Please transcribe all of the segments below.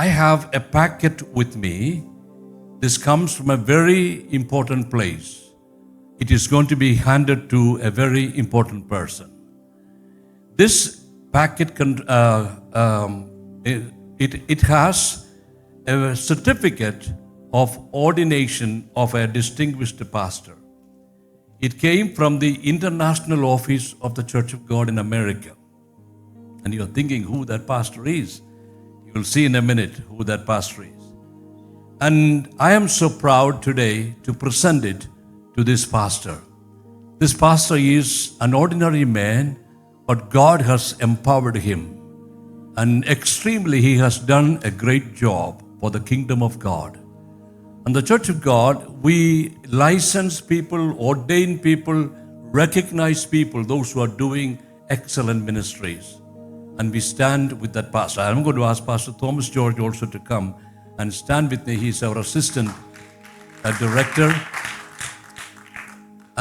I have a packet with me. This comes from a very important place. It is going to be handed to a very important person. This packet it has a certificate of ordination of a distinguished pastor. It came from the International Office of the Church of God in America. And you're thinking who that pastor is. You will see in a minute who that pastor is. And I am so proud today to present it to this pastor. This pastor is an ordinary man, but God has empowered him. And extremely, he has done a great job for the kingdom of God. And the Church of God, we license people, ordain people, recognize people, those who are doing excellent ministries. And we stand with that pastor. I'm going to ask Pastor Thomas George also to come and stand with me. He's our assistant director.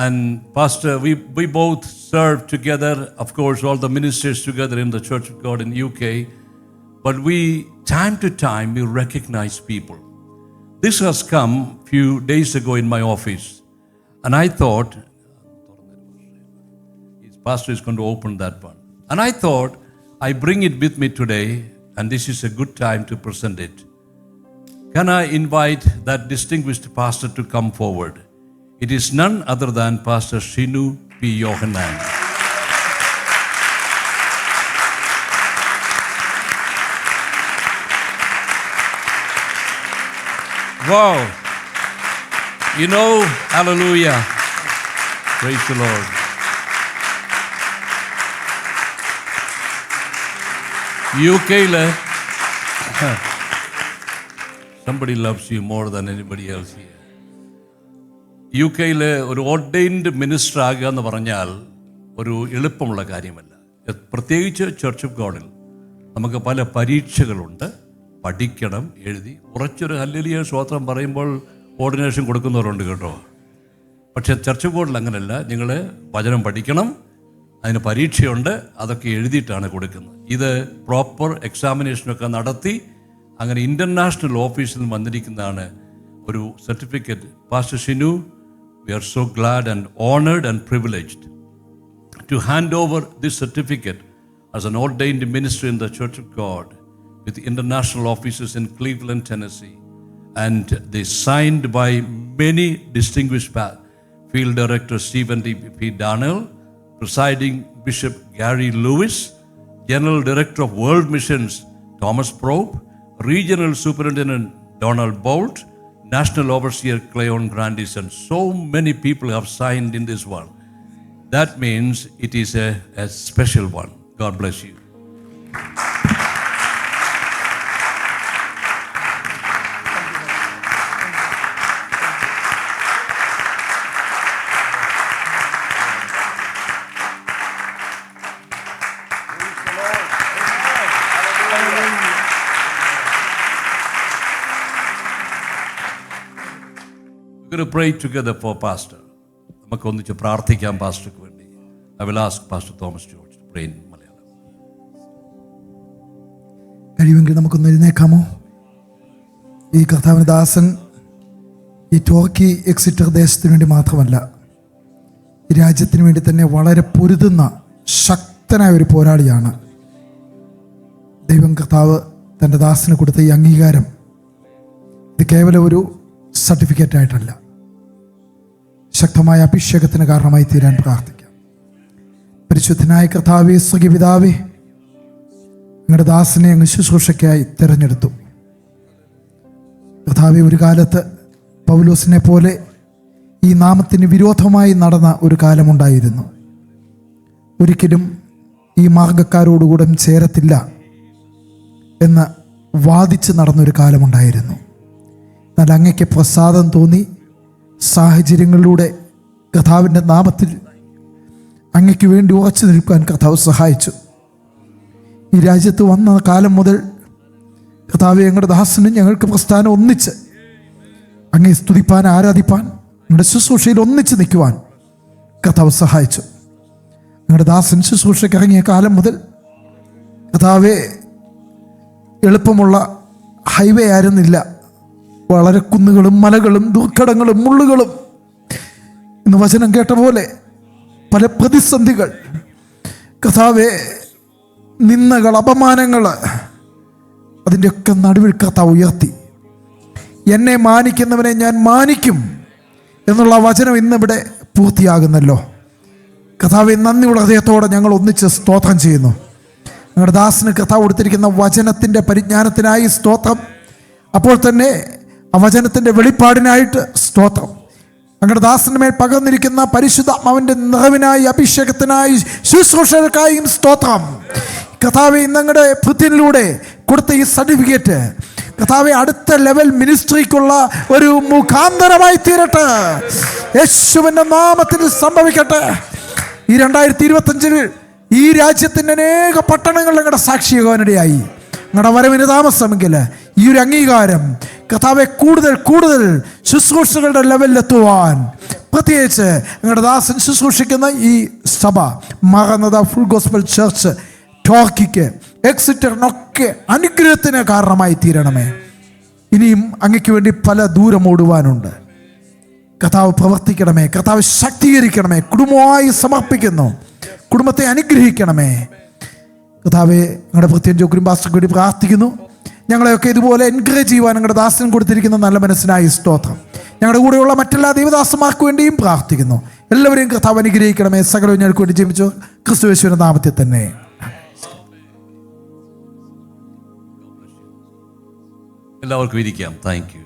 And Pastor, we both serve together, of course, all the ministers together in the Church of God in UK. But we, time to time, we recognize people. This has come a few days ago in my office. And I thought, his pastor is going to open that one. And I thought, I bring it with me today, and this is a good time to present it. Can I invite that distinguished pastor to come forward? It is none other than Pastor Shinu P. Yohanan. Wow. You know, hallelujah. Praise the Lord. UK-ല് somebody loves you more than anybody else here. UK-ല് ഒരു ordained minister ആകുക എന്ന് പറഞ്ഞാൽ ഒരു എളുപ്പമുള്ള കാര്യമല്ല. പ്രത്യേകിച്ച് church of ഗോഡിൽ നമുക്ക് പല പരീക്ഷകളുണ്ട്. പഠിക്കണം, എഴുതി കുറച്ചൊരു ഹല്ലേലൂയ സ്തോത്രം പറയുമ്പോൾ ഓർഡിനേഷൻ കൊടുക്കുന്നവരുണ്ട് കേട്ടോ. പക്ഷേ ചർച്ച് ഓഫ് ഗോഡിൽ അങ്ങനെയല്ല. നിങ്ങൾ വചനം പഠിക്കണം, അതിന് പരീക്ഷയുണ്ട്, അതൊക്കെ എഴുതിയിട്ടാണ് കൊടുക്കുന്നത്. ഇത് പ്രോപ്പർ എക്സാമിനേഷനൊക്കെ നടത്തി അങ്ങനെ ഇൻ്റർനാഷണൽ ഓഫീസിൽ വന്നിരിക്കുന്നതാണ് ഒരു certificate. Pastor Shinu, we are so glad and honored and privileged to hand over this certificate as an ordained minister in the Church of God with international offices in Cleveland, Tennessee. And they signed by many distinguished field director Stephen P. Darnell, presiding Bishop Gary Lewis, General Director of World Missions Thomas Probe, Regional Superintendent Donald Bolt, National Overseer Cleon Grandis, and so many people have signed in this one. That means it is a special one. God bless you. We're going to pray together for Pastor. നമുക്ക് ഒന്നിച്ച് പ്രാർത്ഥിക്കാം പാസ്റ്റർക്ക് വേണ്ടി. I will ask Pastor Thomas George to pray in Malayalam. കഴിയുമെങ്കിൽ നമുക്കൊന്ന് എഴുന്നേൽക്കാമോ? ഈ കർത്താവിന്റെ ദാസൻ ഈ talkie എക്സിറ്റർ ദേശത്തിന് വേണ്ടി മാത്രമല്ല, ഈ രാജ്യത്തിന് വേണ്ടി തന്നെ വളരെ പൊരുതുന്ന ശക്തനായ ഒരു പോരാളിയാണ്. ദൈവം കർത്താവ് തൻ്റെ ദാസന് കൊടുത്ത ഈ അംഗീകാരം ഇത് കേവലം ഒരു സർട്ടിഫിക്കറ്റ് ആയിട്ടല്ല, ശക്തമായ അഭിഷേകത്തിന് കാരണമായി തീരാൻ പ്രാർത്ഥിക്കാം. പരിശുദ്ധനായ കർത്താവേ, സ്വർഗ്ഗപിതാവേ, അങ്ങയുടെ ദാസനെ അങ്ങ് ശുശ്രൂഷയ്ക്കായി തിരഞ്ഞെടുത്തു. കർത്താവേ, ഒരു കാലത്ത് പൗലോസിനെ പോലെ ഈ നാമത്തിന് വിരോധമായി നടന്ന ഒരു കാലമുണ്ടായിരുന്നു. ഒരിക്കലും ഈ മാർഗക്കാരോടുകൂടെ ചേരത്തില്ല എന്ന് വാദിച്ച് നടന്നൊരു കാലമുണ്ടായിരുന്നു. എന്നാൽ അങ്ങയ്ക്ക് പ്രസാദം തോന്നി സാഹചര്യങ്ങളിലൂടെ കർത്താവിൻ്റെ നാമത്തിൽ അങ്ങയ്ക്ക് വേണ്ടി ഉറച്ചു നിൽക്കാൻ കർത്താവ് സഹായിച്ചു. ഈ രാജ്യത്ത് വന്ന കാലം മുതൽ കർത്താവെ, ഞങ്ങളുടെ ദാസനും ഞങ്ങൾക്ക് പ്രസ്ഥാനം ഒന്നിച്ച് അങ്ങേ സ്തുതിപ്പാൻ, ആരാധിപ്പാൻ, ഞങ്ങളുടെ ശുശ്രൂഷയിൽ ഒന്നിച്ച് നിൽക്കുവാൻ കർത്താവ് സഹായിച്ചു. ഞങ്ങളുടെ ദാസൻ ശുശ്രൂഷയ്ക്ക് ഇറങ്ങിയ കാലം മുതൽ കർത്താവെ, എളുപ്പമുള്ള ഹൈവേ ആയിരുന്നില്ല. വളരെ കുന്നുകളും മലകളും ദുർഘടങ്ങളും മുള്ളുകളും. ഇന്ന് വചനം കേട്ട പോലെ പല പ്രതിസന്ധികൾ, കർത്താവേ, നിന്ദകൾ, അപമാനങ്ങൾ, അതിൻ്റെയൊക്കെ നടുവിൽ കർത്താവ് ഉയർത്തി. എന്നെ മാനിക്കുന്നവനെ ഞാൻ മാനിക്കും എന്നുള്ള വചനം ഇന്നിവിടെ പൂർത്തിയാകുന്നല്ലോ. കർത്താവെ, നന്ദിയുള്ള ഹൃദയത്തോടെ ഞങ്ങൾ ഒന്നിച്ച് സ്തോത്രം ചെയ്യുന്നു. ഞങ്ങളുടെ ദാസന് കർത്താവ് കൊടുത്തിരിക്കുന്ന വചനത്തിൻ്റെ പരിജ്ഞാനത്തിനായി സ്തോത്രം. അപ്പോൾ തന്നെ ആ വചനത്തിൻ്റെ വെളിപ്പാടിനായിട്ട് സ്തോത്രം. ഞങ്ങളുടെ ദാസന് മേൽ പകർന്നിരിക്കുന്ന പരിശുദ്ധാത്മാവിൻ്റെ നിറവിനായി, അഭിഷേകത്തിനായി, ശുശ്രൂഷകൾക്കായും സ്തോത്രം. കർത്താവെ, ഞങ്ങളുടെ പൃഥ്വിയിലൂടെ കൊടുത്ത ഈ സർട്ടിഫിക്കറ്റ് കർത്താവെ അടുത്ത ലെവൽ മിനിസ്ട്രിക്കുള്ള ഒരു മുഖാന്തരമായി തീരട്ടെ. യേശുവിൻ്റെ നാമത്തിൽ സംഭവിക്കട്ടെ. ഈ 2025 ഈ രാജ്യത്തിൻ്റെ അനേക പട്ടണങ്ങൾ ഞങ്ങളുടെ സാക്ഷിയാകാനിടയായി. ഞങ്ങളുടെ വരവിന് താമസമെങ്കിൽ ഈ ഒരു അംഗീകാരം കർത്താവെ കൂടുതൽ കൂടുതൽ ശുശ്രൂഷകളുടെ ലെവലിലെത്തുവാൻ, പ്രത്യേകിച്ച് ഞങ്ങളുടെ ദാസൻ ശുശ്രൂഷിക്കുന്ന ഈ സഭ മറന്നത ഫുൾ ഗോസ്പൽ ചർച്ച് ടോർക്കിക്ക്, എക്സിറ്ററിനൊക്കെ അനുഗ്രഹത്തിന് കാരണമായി തീരണമേ. ഇനിയും അങ്ങയ്ക്ക് വേണ്ടി പല ദൂരം ഓടുവാനുണ്ട്. കർത്താവ് പ്രവർത്തിക്കണമേ, കർത്താവ് ശക്തീകരിക്കണമേ. കുടുംബമായി സമർപ്പിക്കുന്നു, കുടുംബത്തെ അനുഗ്രഹിക്കണമേ. കർത്താവെ, ഞങ്ങളുടെ പ്രത്യേക ജോഗ്രഫി പാസ്റ്റർക്ക് വേണ്ടി പ്രാർത്ഥിക്കുന്നു. ഞങ്ങളെയൊക്കെ ഇതുപോലെ എൻകറേജ് ചെയ്യുവാൻ ഞങ്ങളുടെ ദാസൻ കൊടുത്തിരിക്കുന്ന നല്ല മനസ്സിനായി സ്തോത്രം. ഞങ്ങളുടെ കൂടെയുള്ള മറ്റെല്ലാ ദൈവദാസന്മാർക്ക് വേണ്ടിയും പ്രാർത്ഥിക്കുന്നു. എല്ലാവരെയും കർത്താവ് അനുഗ്രഹിക്കണമേ. സകലവും ഞങ്ങൾക്ക് വേണ്ടി ജീവിച്ചു ക്രിസ്തുയേശുവിന്റെ നാമത്തിൽ തന്നെ. എല്ലാവർക്കും ഇരിക്കാം. Thank you.